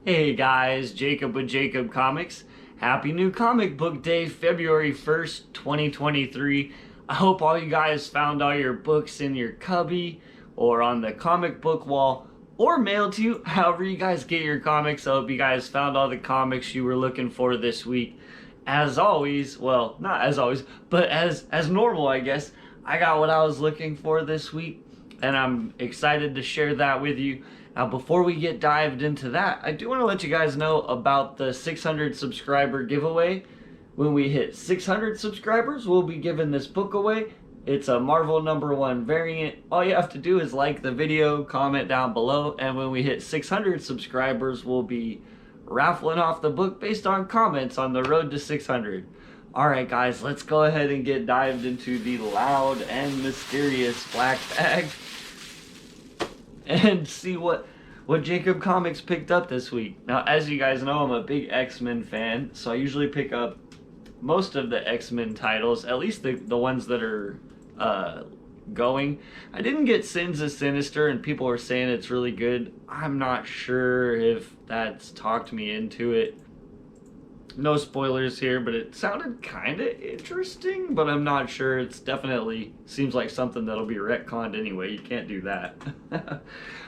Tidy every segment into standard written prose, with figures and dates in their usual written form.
Hey guys, Jacob with Jacob Comics. Happy new comic book day, February 1st, 2023. I hope all you guys found all your books in your cubby or on the comic book wall or mailed to you, however you guys get your comics. I hope you guys found all the comics you were looking for this week. As always, well, not as always, but as normal, I guess, I got what I was looking for this week, and I'm excited to share that with you. Now, before we get dived into that, I do want to let you guys know about the 600 subscriber giveaway. When we hit 600 subscribers, we'll be giving this book away. It's a Marvel #1 variant. All you have to do is like the video, comment down below, and when we hit 600 subscribers, we'll be raffling off the book based on comments on the road to 600. Alright guys, let's go ahead and get dived into the loud and mysterious black bag and see what Jacob Comics picked up this week. Now, as you guys know, I'm a big X-Men fan, so I usually pick up most of the X-Men titles, at least the ones that are going. I didn't get Sins of Sinister, and people are saying it's really good. I'm not sure if that's talked me into it. No spoilers here, but it sounded kind of interesting, but I'm not sure. It's definitely seems like something that'll be retconned anyway. You can't do that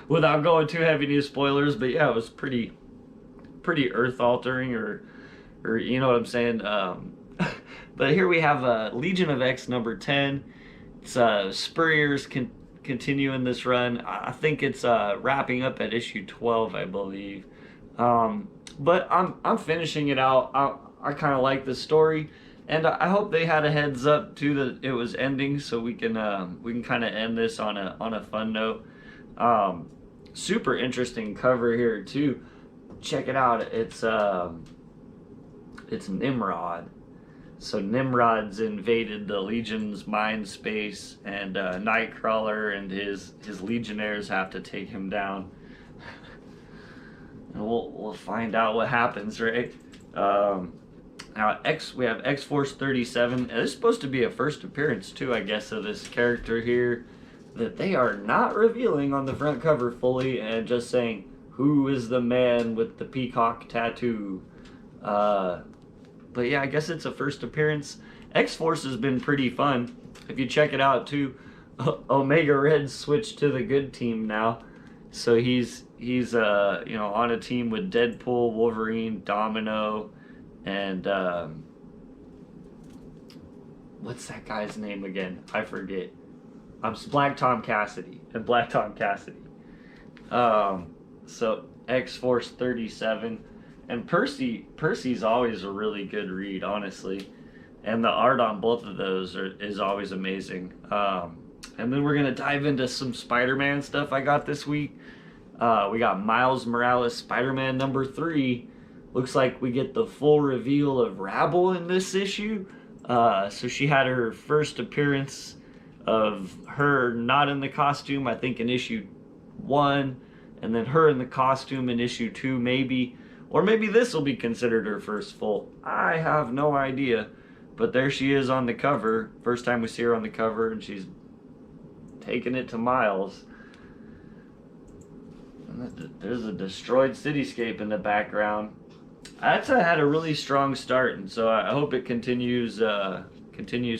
without going too heavy into spoilers. But yeah, it was pretty earth altering, or you know what I'm saying. But here we have Legion of X #10. It's Spurrier's continuing this run. I think it's wrapping up at issue 12, I believe. But I'm finishing it out. I kind of like the story, and I hope they had a heads up too that it was ending, so we can kind of end this on a fun note. Super interesting cover here too. Check it out. It's Nimrod. So Nimrod's invaded the Legion's mind space, and Nightcrawler and his Legionnaires have to take him down. And we'll find out what happens, right? Now we have X-Force 37, and this is supposed to be a first appearance too, I guess, of this character here, that they are not revealing on the front cover fully, and just saying, who is the man with the peacock tattoo? But yeah, I guess it's a first appearance. X-Force has been pretty fun. If you check it out too, Omega Red switched to the good team now. So he's on a team with Deadpool, Wolverine, Domino, and what's that guy's name again? I forget. Black Tom Cassidy. So X-Force 37, and Percy's always a really good read, honestly, and the art on both of those is always amazing. And then we're gonna dive into some Spider-Man stuff I got this week. We got Miles Morales Spider-Man #3. Looks like we get the full reveal of Rabble in this issue. So she had her first appearance of her not in the costume, I think in issue 1, and then her in the costume in issue 2 maybe. Or maybe this will be considered her first full. I have no idea. But there she is on the cover. First time we see her on the cover, and she's taking it to Miles. And there's a destroyed cityscape in the background. That's had a really strong start, and so I hope it continues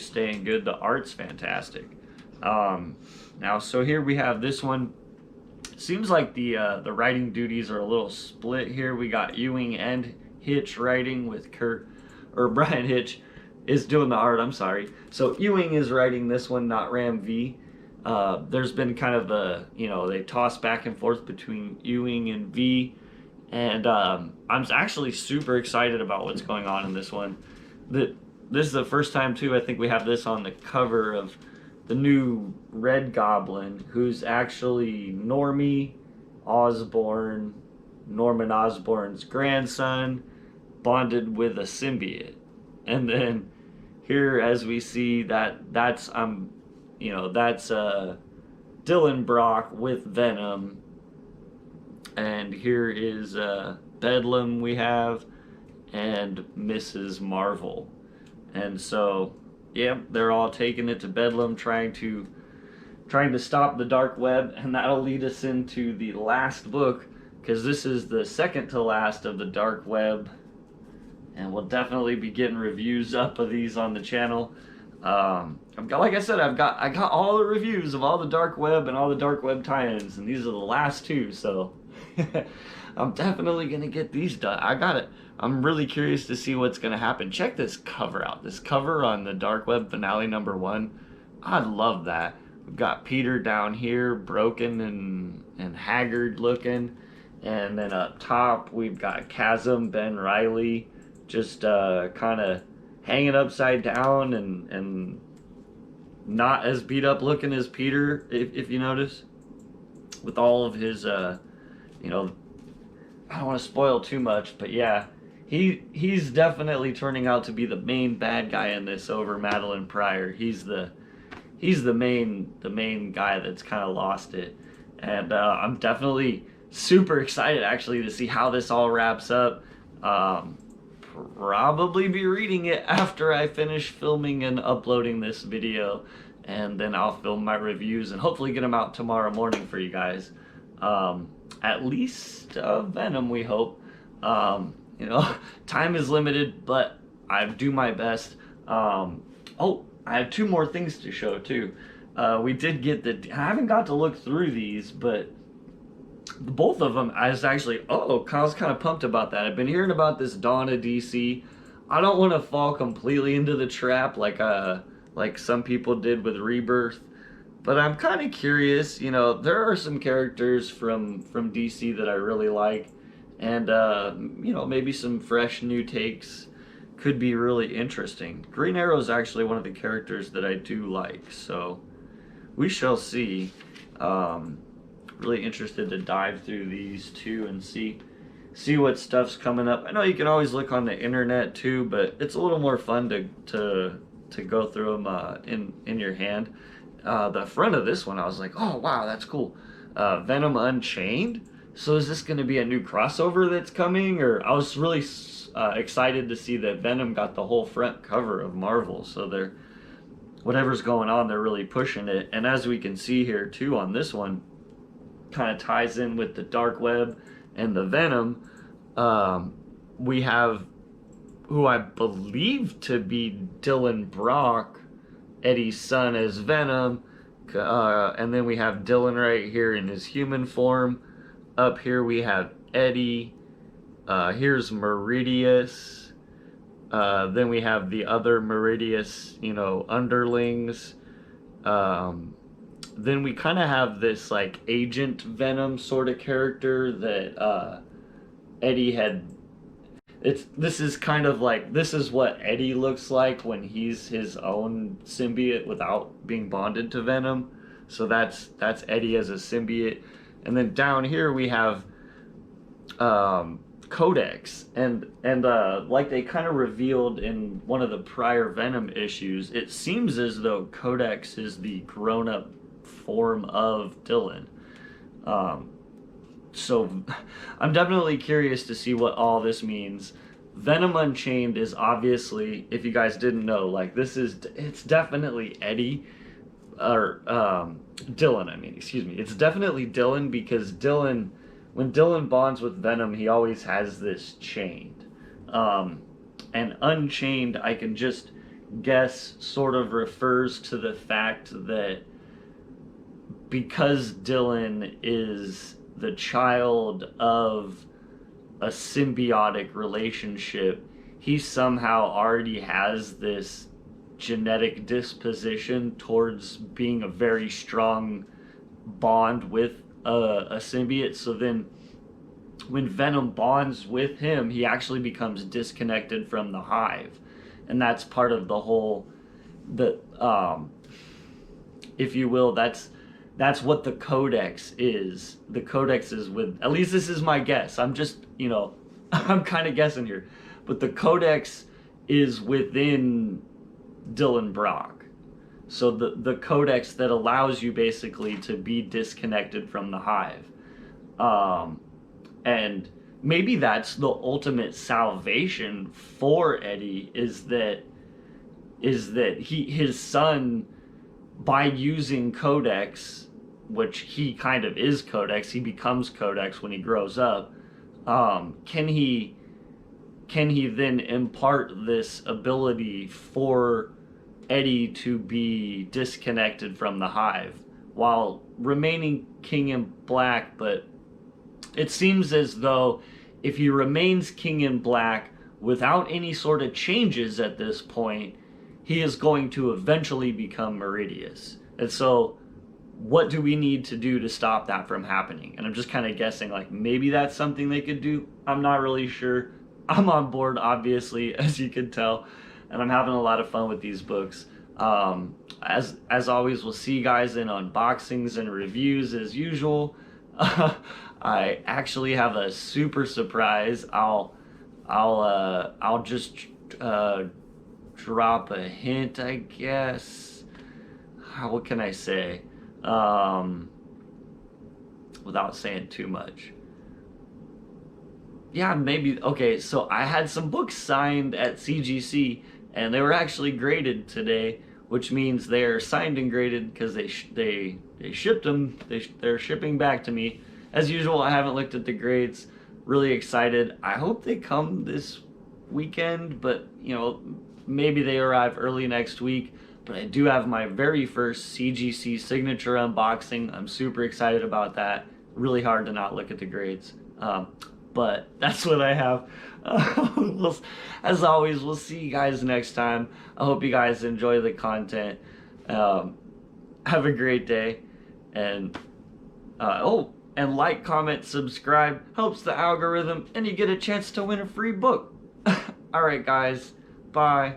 staying good. The art's fantastic. Now, so here we have this one. Seems like the writing duties are a little split here. We got Ewing and Hitch writing, with Brian Hitch is doing the art, I'm sorry. So Ewing is writing this one, not Ram V. There's been kind of they toss back and forth between Ewing and V, and I'm actually super excited about what's going on in this one. This is the first time too, I think we have this on the cover of the new Red Goblin, who's actually Norman Osborn's grandson, bonded with a symbiote. And then here, as we see, that's Dylan Brock with Venom, and here is Bedlam we have, and Mrs. Marvel. And so yeah, they're all taking it to Bedlam, trying to stop the dark web, and that'll lead us into the last book because this is the second to last of the dark web, and we'll definitely be getting reviews up of these on the channel. I've got, like I said, I got all the reviews of all the dark web and all the dark web tie-ins, and these are the last two, so I'm definitely gonna get these done. I got it. I'm really curious to see what's gonna happen. Check this cover out. This cover on the dark web finale #1. I love that. We've got Peter down here, broken and haggard looking, and then up top we've got Chasm, Ben Reilly, just kind of hanging upside down and not as beat up looking as Peter, if you notice, with all of his you know, I don't want to spoil too much, but yeah, he's definitely turning out to be the main bad guy in this over Madeline Pryor. He's the main guy that's kind of lost it, and I'm definitely super excited actually to see how this all wraps up. Probably be reading it after I finish filming and uploading this video, and then I'll film my reviews and hopefully get them out tomorrow morning for you guys. At least Venom, we hope. You know, time is limited, but I do my best. Oh, I have two more things to show too. We did get I haven't got to look through these, but both of them, I was actually, Kyle's kind of pumped about that. I've been hearing about this Dawn of DC. I don't want to fall completely into the trap like some people did with Rebirth, but I'm kind of curious. You know, there are some characters from DC that I really like, and you know, maybe some fresh new takes could be really interesting. Green Arrow is actually one of the characters that I do like, so we shall see. Really interested to dive through these two and see what stuff's coming up. I know you can always look on the internet too, but it's a little more fun to go through them in your hand. The front of this one, I was like, oh wow, that's cool. Venom Unchained. So is this going to be a new crossover that's coming? Or I was really excited to see that Venom got the whole front cover of Marvel. So they're, whatever's going on, they're really pushing it. And as we can see here too on this one, kind of ties in with the dark web and the Venom. We have who I believe to be Dylan Brock, Eddie's son, as Venom, and then we have Dylan right here in his human form. Up here we have Eddie. Here's Meridius. Then we have the other Meridius, you know, underlings. Then we kind of have this like Agent Venom sort of character that Eddie had. This is kind of like, this is what Eddie looks like when he's his own symbiote without being bonded to Venom. So that's Eddie as a symbiote. And then down here we have Codex, and like they kind of revealed in one of the prior Venom issues, it seems as though Codex is the grown-up form of Dylan. So I'm definitely curious to see what all this means. Venom Unchained is obviously, if you guys didn't know, like it's definitely Eddie, or Dylan, I mean, excuse me. It's definitely Dylan, because Dylan, when Dylan bonds with Venom, he always has this chained. And Unchained, I can just guess, sort of refers to the fact that because Dylan is the child of a symbiotic relationship, he somehow already has this genetic disposition towards being a very strong bond with a symbiote. So then when Venom bonds with him, he actually becomes disconnected from the hive. And that's part of the whole, if you will, that's what the Codex is. The Codex is with, at least this is my guess. I'm just, you know, I'm kind of guessing here. But the Codex is within Dylan Brock. So the Codex that allows you basically to be disconnected from the hive. And maybe that's the ultimate salvation for Eddie, is that his son, by using Codex, which he kind of is Codex. He becomes Codex when he grows up. Can he then impart this ability for Eddie to be disconnected from the hive while remaining king in black? But it seems as though if he remains king in black without any sort of changes at this point, he is going to eventually become Meridius. And so what do we need to do to stop that from happening? And I'm just kind of guessing, like, maybe that's something they could do. I'm not really sure. I'm on board, obviously, as you can tell, and I'm having a lot of fun with these books. As always, we'll see you guys in unboxings and reviews as usual. I actually have a super surprise. I'll just drop a hint, I guess. What can I say? Without saying too much. Yeah, maybe. Okay, so I had some books signed at CGC, and they were actually graded today, which means they're signed and graded because they shipped them. They're shipping back to me. As usual, I haven't looked at the grades. Really excited. I hope they come this weekend, but maybe they arrive early next week. But I do have my very first CGC signature unboxing. I'm super excited about that. Really hard to not look at the grades. But that's what I have. As always, we'll see you guys next time. I hope you guys enjoy the content. Have a great day. And and like, comment, subscribe. Helps the algorithm, and you get a chance to win a free book. All right, guys. Bye.